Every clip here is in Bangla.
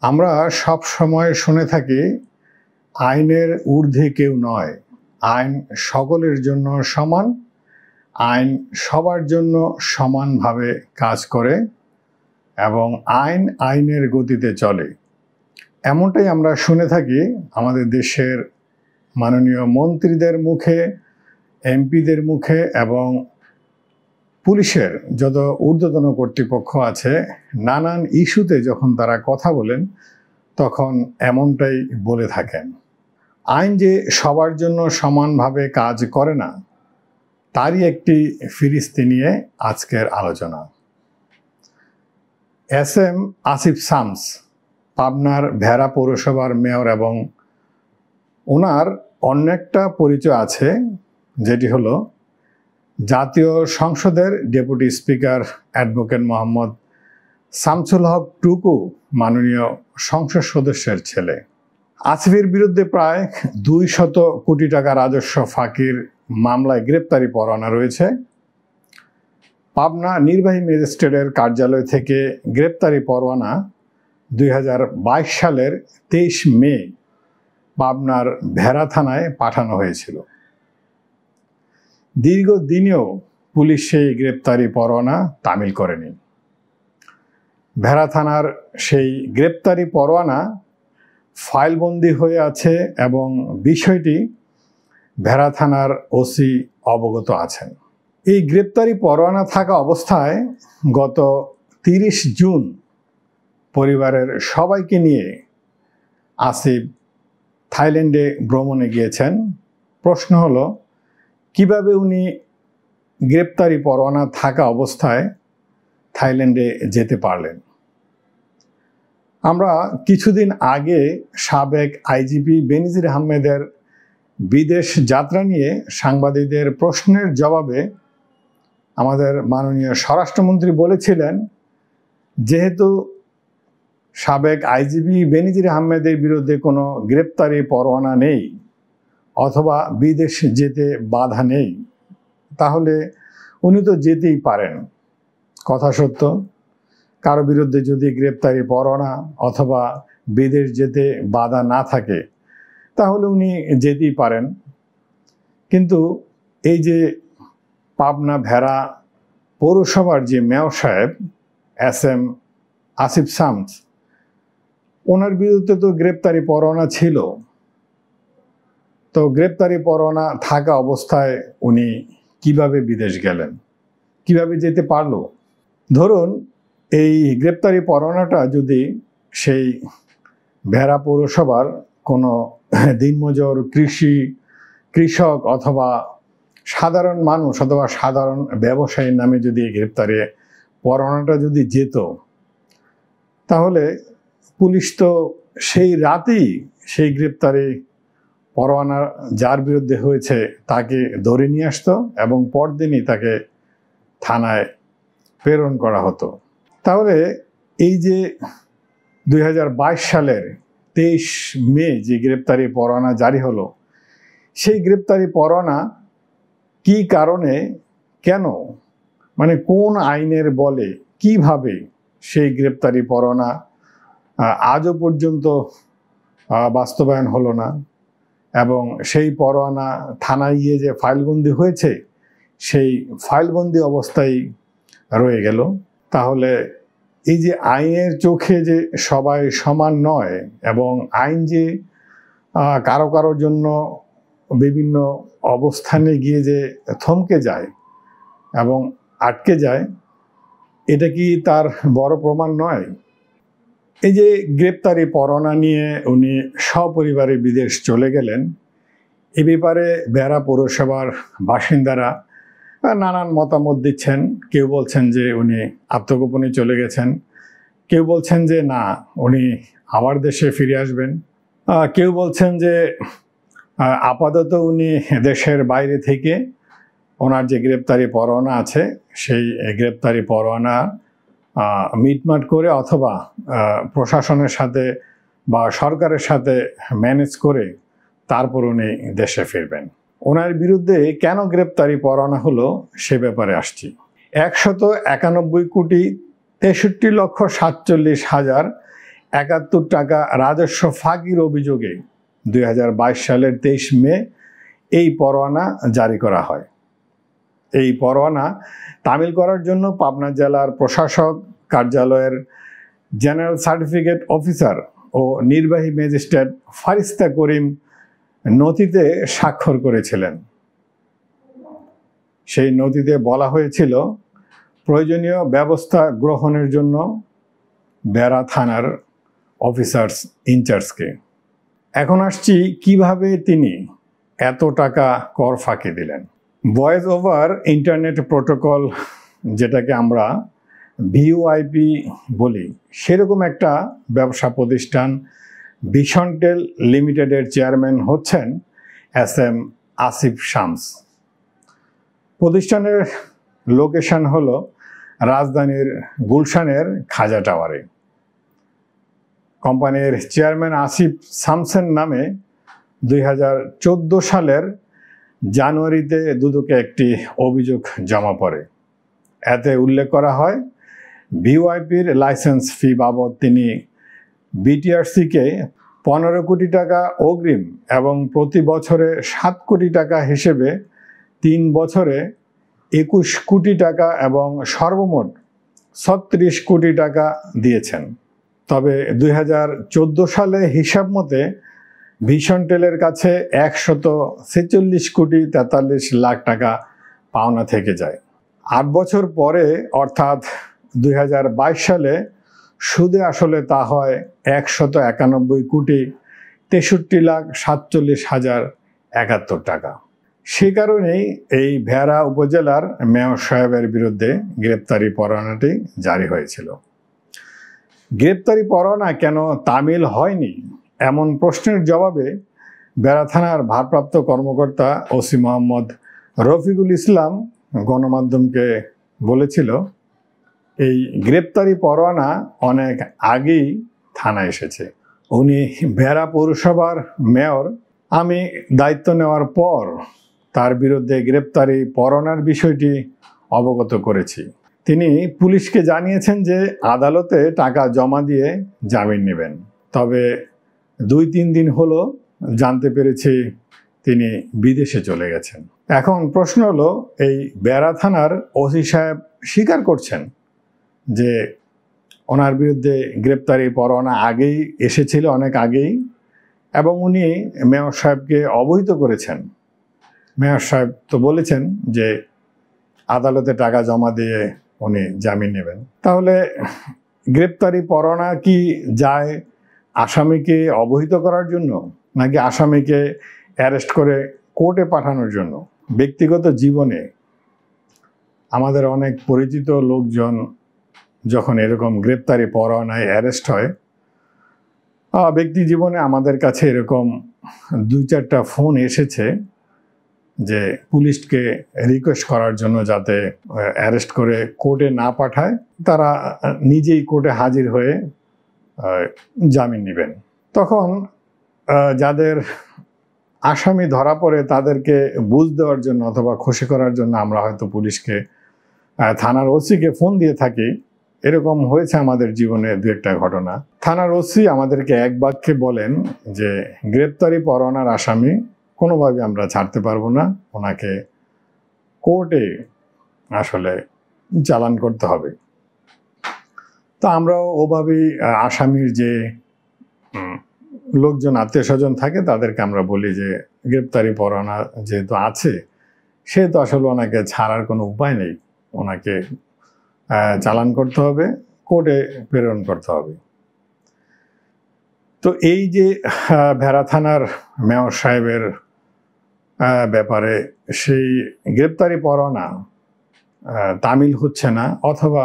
আমরা সব সময় শুনে থাকি আইনের ঊর্ধ্বে কেউ নয়, আইন সকলের জন্য সমান, আইন সবার জন্য সমানভাবে কাজ করে এবং আইন আইনের গতিতে চলে। এমনটাই আমরা শুনে থাকি আমাদের দেশের মাননীয় মন্ত্রীদের মুখে, এমপিদের মুখে এবং পুলিশের যত ঊর্ধ্বতন কর্তৃপক্ষ আছে নানান ইস্যুতে যখন তারা কথা বলেন তখন এমনটাই বলে থাকেন। আইন যে সবার জন্য সমানভাবে কাজ করে না তারই একটি ফিরিস্তি নিয়ে আজকের আলোচনা। এস.এম. আসিফ শামস পাবনার ভেড়া পৌরসভার মেয়র এবং ওনার অন্য একটা পরিচয় আছে, যেটি হলো জাতীয় সংসদের deputy speaker advocate Mohammad Shamsul Haque Tuku মাননীয় সংসদ সদস্যের ছেলে। আসিফের বিরুদ্ধে প্রায় 200 কোটি টাকা রাজস্ব ফাঁকির মামলায় গ্রেপ্তারি পরোয়ানা রয়েছে। পাবনা নির্বাহী ম্যাজিস্ট্রেটের কার্যালয় থেকে গ্রেপ্তারি পরোয়ানা 2022 সালের 23 মে পাবনার ভেড়া থানায় পাঠানো হয়েছিল। দীর্ঘদিনেও পুলিশ সেই গ্রেপ্তারি পরোয়ানা তামিল করেনি। ভেড়া থানার সেই গ্রেপ্তারি পরোয়ানা ফাইলবন্দি হয়ে আছে এবং বিষয়টি ভেড়া থানার ওসি অবগত আছেন। এই গ্রেপ্তারি পরোয়ানা থাকা অবস্থায় গত 30 জুন পরিবারের সবাইকে নিয়ে আসিফ থাইল্যান্ডে ভ্রমণে গিয়েছেন। প্রশ্ন হলো কিভাবে উনি গ্রেপ্তারি পরোয়ানা থাকা অবস্থায় থাইল্যান্ডে যেতে পারলেন। আমরা কিছুদিন আগে সাবেক আইজিপি বেনজির আহমেদের বিদেশ যাত্রা নিয়ে সাংবাদিকদের প্রশ্নের জবাবে আমাদের মাননীয় স্বরাষ্ট্রমন্ত্রী বলেছিলেন, যেহেতু সাবেক আইজিপি বেনজির আহমেদের বিরুদ্ধে কোনো গ্রেপ্তারি পরোয়ানা নেই অথবা বিদেশ যেতে বাধা নেই, তাহলে উনি তো যেতেই পারেন। কথা সত্য, কারো বিরুদ্ধে যদি গ্রেপ্তারি পরোয়ানা অথবা বিদেশ যেতে বাধা না থাকে তাহলে উনি যেতেই পারেন। কিন্তু এই যে পাবনা ভেড়া পৌরসভার যে মেয়র সাহেব এস.এম. আসিফ শামস, ওনার বিরুদ্ধে তো গ্রেপ্তারি পরোয়ানা ছিল। তো গ্রেপ্তারি পরোয়ানা থাকা অবস্থায় উনি কিভাবে বিদেশ গেলেন, কিভাবে যেতে পারলো? ধরুন এই গ্রেপ্তারি পরোয়ানাটা যদি সেই ভেড়া পৌরসভার কোনো দিনমজুর কৃষক অথবা সাধারণ মানুষ অথবা সাধারণ ব্যবসায়ীর নামে যদি গ্রেপ্তারি পরোয়ানাটা যদি যেত, তাহলে পুলিশ তো সেই রাতেই সেই গ্রেপ্তারি পরোয়ানা যার বিরুদ্ধে হয়েছে তাকে ধরে নিয়ে আসতো এবং পরদিনই তাকে থানায় প্রেরণ করা হতো। তাহলে এই যে 2022 সালের 23 মে যে গ্রেপ্তারি পরোয়ানা জারি হলো, সেই গ্রেপ্তারি পরোয়ানা কি কারণে, কেন, মানে কোন আইনের বলে, কিভাবে সেই গ্রেপ্তারি পরোয়ানা আজও পর্যন্ত বাস্তবায়ন হলো না এবং সেই পরোয়ানা থানায় গিয়ে যে ফাইলবন্দি হয়েছে সেই ফাইলবন্দি অবস্থায় রয়ে গেল। তাহলে এই যে আইনের চোখে যে সবাই সমান নয় এবং আইন যে কারো কারোর জন্য বিভিন্ন অবস্থানে গিয়ে যে থমকে যায় এবং আটকে যায়, এটা কি তার বড় প্রমাণ নয়? এই যে গ্রেপ্তারি পরোয়ানা নিয়ে উনি সপরিবারে বিদেশ চলে গেলেন, এ ব্যাপারে ভেড়া পৌরসভার বাসিন্দারা নানান মতামত দিচ্ছেন। কেউ বলছেন যে উনি আত্মগোপনে চলে গেছেন, কেউ বলছেন যে না, উনি আবার দেশে ফিরে আসবেন, কেউ বলছেন যে আপাতত উনি দেশের বাইরে থেকে ওনার যে গ্রেপ্তারি পরোয়ানা আছে সেই গ্রেপ্তারি পরোয়ানা মিটমাট করে অথবা প্রশাসনের সাথে বা সরকারের সাথে ম্যানেজ করে তারপর উনি দেশে ফিরবেন। ওনার বিরুদ্ধে কেন গ্রেপ্তারি পরোয়ানা হলো সে ব্যাপারে আসছি। 191,63,47,000 71 টাকা রাজস্ব ফাঁকির অভিযোগে 2022 সালের 23 মে এই পরোয়ানা জারি করা হয়। এই পরোয়ানা তামিল করার জন্য পাবনা জেলার প্রশাসক কার্যালয়ের জেনারেল সার্টিফিকেট অফিসার ও নির্বাহী ম্যাজিস্ট্রেট ফারিস্তা করিম নথিতে স্বাক্ষর করেছিলেন। সেই নথিতে বলা হয়েছিল প্রয়োজনীয় ব্যবস্থা গ্রহণের জন্য বেড়া থানার অফিসার্স ইনচার্জকে। এখন আসছি কিভাবে তিনি এত টাকা কর ফাঁকি দিলেন। ভয়েস ওভার ইন্টারনেট প্রোটোকল, যেটাকে আমরা ভিওআইপি বলি, সেরকম একটা ব্যবসা প্রতিষ্ঠান ভিশনটেল লিমিটেডের চেয়ারম্যান হচ্ছেন SM আসিফ শামস। প্রতিষ্ঠানের লোকেশন হলো রাজধানীর গুলশানের খাজা টাওয়ারে। কোম্পানির চেয়ারম্যান আসিফ শামসের নামে 2014 সালের জানুয়ারিতে দুদকে একটি অভিযোগ জমা পড়ে। এতে উল্লেখ করা হয় ভিওআইপির লাইসেন্স ফি বাবদ তিনি বিটিআরসিকে 15 কোটি টাকা অগ্রিম এবং প্রতি বছরে 7 কোটি টাকা হিসেবে 3 বছরে 21 কোটি টাকা এবং সর্বমোট 36 কোটি টাকা দিয়েছেন। তবে 2014 সালে হিসাব মতে ভিশনটেলের কাছে 146 কোটি 43 লাখ টাকা পাওনা থেকে যায়। 8 বছর পরে অর্থাৎ 2022 সালে সুদে আসলে তা হয় 191 কোটি 63 লাখ 47 হাজার 71 টাকা। সে কারণেই এই ভেড়া উপজেলার মেয়র সাহেবের বিরুদ্ধে গ্রেপ্তারি পরোয়ানাটি জারি হয়েছিল। গ্রেপ্তারি পরোয়ানা কেন তামিল হয়নি এমন প্রশ্নের জবাবে বেড়া থানার ভারপ্রাপ্ত কর্মকর্তা ওসি মোহাম্মদ রফিকুল ইসলাম গণমাধ্যমকে বলেছিল, এই গ্রেপ্তারি পরোয়ানা অনেক আগেই থানায় এসেছে। উনি বেড়া পৌরসভার মেয়র। আমি দায়িত্ব নেওয়ার পর তার বিরুদ্ধে গ্রেপ্তারি পরোয়ানার বিষয়টি অবগত করেছি। তিনি পুলিশকে জানিয়েছেন যে আদালতে টাকা জমা দিয়ে জামিন নেবেন। তবে 2-3 দিন হলো জানতে পেরেছি তিনি বিদেশে চলে গেছেন। এখন প্রশ্ন হলো, এই বেড়া থানার ওসি সাহেব স্বীকার করছেন যে ওনার বিরুদ্ধে গ্রেপ্তারি পরোয়ানা আগেই এসেছিল, অনেক আগেই, এবং উনি মেয়র সাহেবকে অবহিত করেছেন। মেয়র সাহেব তো বলেছেন যে আদালতে টাকা জমা দিয়ে উনি জামিন নেবেন। তাহলে গ্রেপ্তারি পরোয়ানা কি যায় আসামিকে অবহিত করার জন্য, নাকি আসামিকে অ্যারেস্ট করে কোর্টে পাঠানোর জন্য? ব্যক্তিগত জীবনে আমাদের অনেক পরিচিত লোকজন যখন এরকম গ্রেপ্তারি পরোয়ানায় অ্যারেস্ট হয়, ব্যক্তি জীবনে আমাদের কাছে এরকম 2-4টা ফোন এসেছে যে পুলিশকে রিকোয়েস্ট করার জন্য যাতে অ্যারেস্ট করে কোর্টে না পাঠায়, তারা নিজেই কোর্টে হাজির হয়ে জামিন নেবেন। তখন যাদের আসামি ধরা পড়ে তাদেরকে বুঝ দেওয়ার জন্য অথবা খুশি করার জন্য আমরা হয়তো পুলিশকে, থানার ওসিকে ফোন দিয়ে থাকি। এরকম হয়েছে আমাদের জীবনে 2-একটা ঘটনা। থানার ওসি আমাদেরকে এক বাক্যে বলেন যে গ্রেপ্তারি পরোয়ানার আসামি কোনোভাবে আমরা ছাড়তে পারবো না, ওনাকে কোর্টে আসলে চালান করতে হবে। তো আমরাও ওভাবেই আসামির যে লোকজন আত্মীয় স্বজন থাকে তাদেরকে আমরা বলি যে গ্রেপ্তারি পরোয়ানা যেহেতু আছে, সেহেতু আসলে ওনাকে ছাড়ার কোনো উপায় নেই, ওনাকে চালান করতে হবে, কোর্টে প্রেরণ করতে হবে। তো এই যে ভেড়া থানার মেয়র সাহেবের ব্যাপারে সেই গ্রেপ্তারি পরোয়ানা তামিল হচ্ছে না অথবা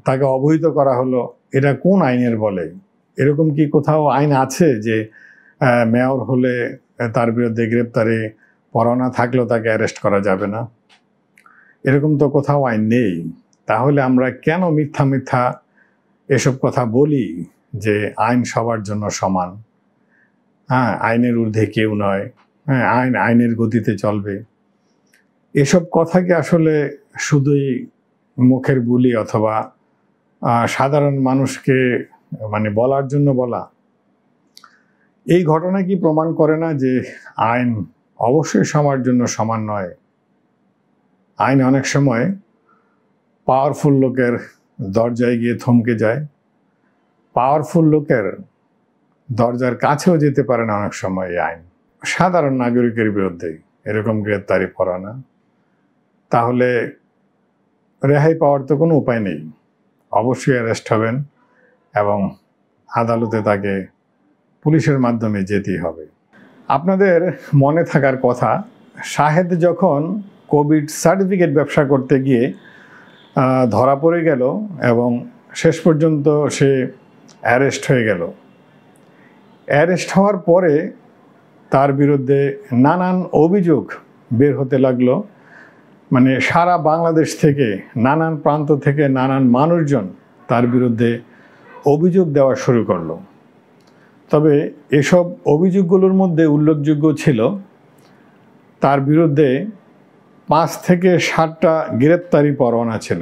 তাকে অবহিত করা হলো, এটা কোন আইনের বলে? এরকম কি কোথাও আইন আছে যে মেয়র হলে তার বিরুদ্ধে গ্রেপ্তারি পরোয়ানা থাকলেও তাকে অ্যারেস্ট করা যাবে না? এরকম তো কোথাও আইন নেই। তাহলে আমরা কেন মিথ্যা মিথ্যা এসব কথা বলি যে আইন সবার জন্য সমান, আইনের ঊর্ধ্বে কেউ নয়, আইনের গতিতে চলবে? এসব কথা কি আসলে শুধুই মুখের বুলি অথবা সাধারণ মানুষকে মানে বলার জন্য বলা। এই ঘটনা কি প্রমাণ করে না যে আইন অবশ্যই সবার জন্য সমান নয়? আইন অনেক সময় পাওয়ারফুল লোকের দরজায় গিয়ে থমকে যায়, পাওয়ারফুল লোকের দরজার কাছেও যেতে পারে না অনেক সময় এই আইন। সাধারণ নাগরিকের বিরুদ্ধে এরকম গ্রেপ্তারি পরোয়ানা, তাহলে রেহাই পাওয়ার তো কোনো উপায় নেই, অবশ্যই অ্যারেস্ট হবেন এবং আদালতে তাকে পুলিশের মাধ্যমে যেতেই হবে। আপনাদের মনে থাকার কথা, শাহেদ যখন কোভিড সার্টিফিকেট ব্যবসা করতে গিয়ে ধরা পড়ে গেল এবং শেষ পর্যন্ত সে অ্যারেস্ট হয়ে গেল, অ্যারেস্ট হওয়ার পরে তার বিরুদ্ধে নানান অভিযোগ বের হতে লাগলো। মানে সারা বাংলাদেশ থেকে, নানান প্রান্ত থেকে নানান মানুষজন তার বিরুদ্ধে অভিযোগ দেওয়া শুরু করলো। তবে এসব অভিযোগগুলোর মধ্যে উল্লেখযোগ্য ছিল তার বিরুদ্ধে 5 থেকে 7টা গ্রেপ্তারি পরোয়ানা ছিল।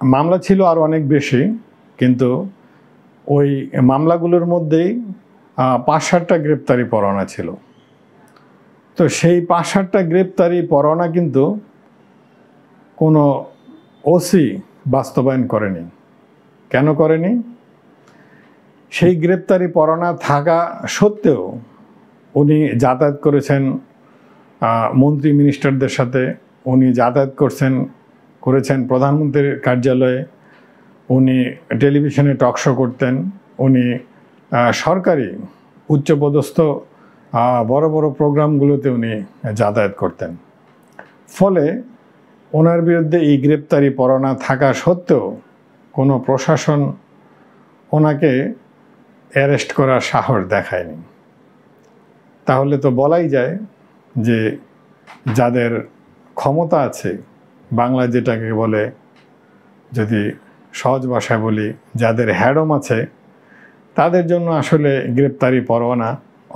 মামলা ছিল আরও অনেক বেশি, কিন্তু ওই মামলাগুলোর মধ্যেই 5-7টা গ্রেপ্তারি পরোয়ানা ছিল। তো সেই 5-7টা গ্রেপ্তারি পরোয়ানা কিন্তু কোনো ওসি বাস্তবায়ন করেনি। কেন করেনি? সেই গ্রেপ্তারি পরোয়ানা থাকা সত্ত্বেও উনি যাতায়াত করেছেন মন্ত্রী মিনিস্টারদের সাথে, উনি যাতায়াত করেছেন প্রধানমন্ত্রীর কার্যালয়ে, উনি টেলিভিশনে টক শো করতেন, উনি সরকারি উচ্চপদস্থ বড় বড় প্রোগ্রামগুলোতে উনি যাতায়াত করতেন। ফলে ওনার বিরুদ্ধে এই গ্রেপ্তারি পরোয়ানা থাকা সত্ত্বেও কোনো প্রশাসন ওনাকে অ্যারেস্ট করার সাহস দেখায়নি। তাহলে তো বলাই যায় যে যাদের ক্ষমতা আছে, বাংলা যেটাকে বলে, যদি সহজ ভাষায় বলি, যাদের হ্যাডম আছে, তাদের জন্য আসলে গ্রেপ্তারি পরোয়ানা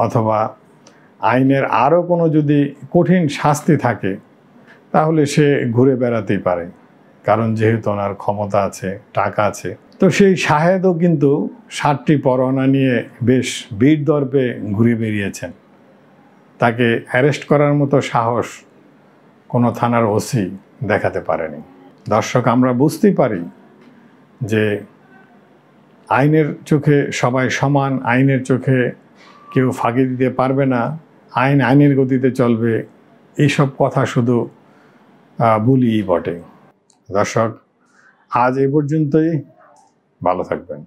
অথবা আইনের আরও কোনো যদি কঠিন শাস্তি থাকে তাহলে সে ঘুরে বেড়াতেই পারে, কারণ যেহেতু ওনার ক্ষমতা আছে, টাকা আছে। তো সেই শাহেদও কিন্তু 7টি পরোয়ানা নিয়ে বেশ বীর দর্পে ঘুরে বেরিয়েছেন। তাকে অ্যারেস্ট করার মতো সাহস কোনো থানার ওসি দেখাতে পারেনি। দর্শক, আমরা বুঝতেই পারি যে আইনের চোখে সবাই সমান, আইনের চোখে কেউ ফাঁকি দিতে পারবে না, আইন আইনের গতিতে চলবে, এইসব কথা শুধু বলিই বটে। দর্শক, আজ এই পর্যন্তই। ভালো থাকবেন।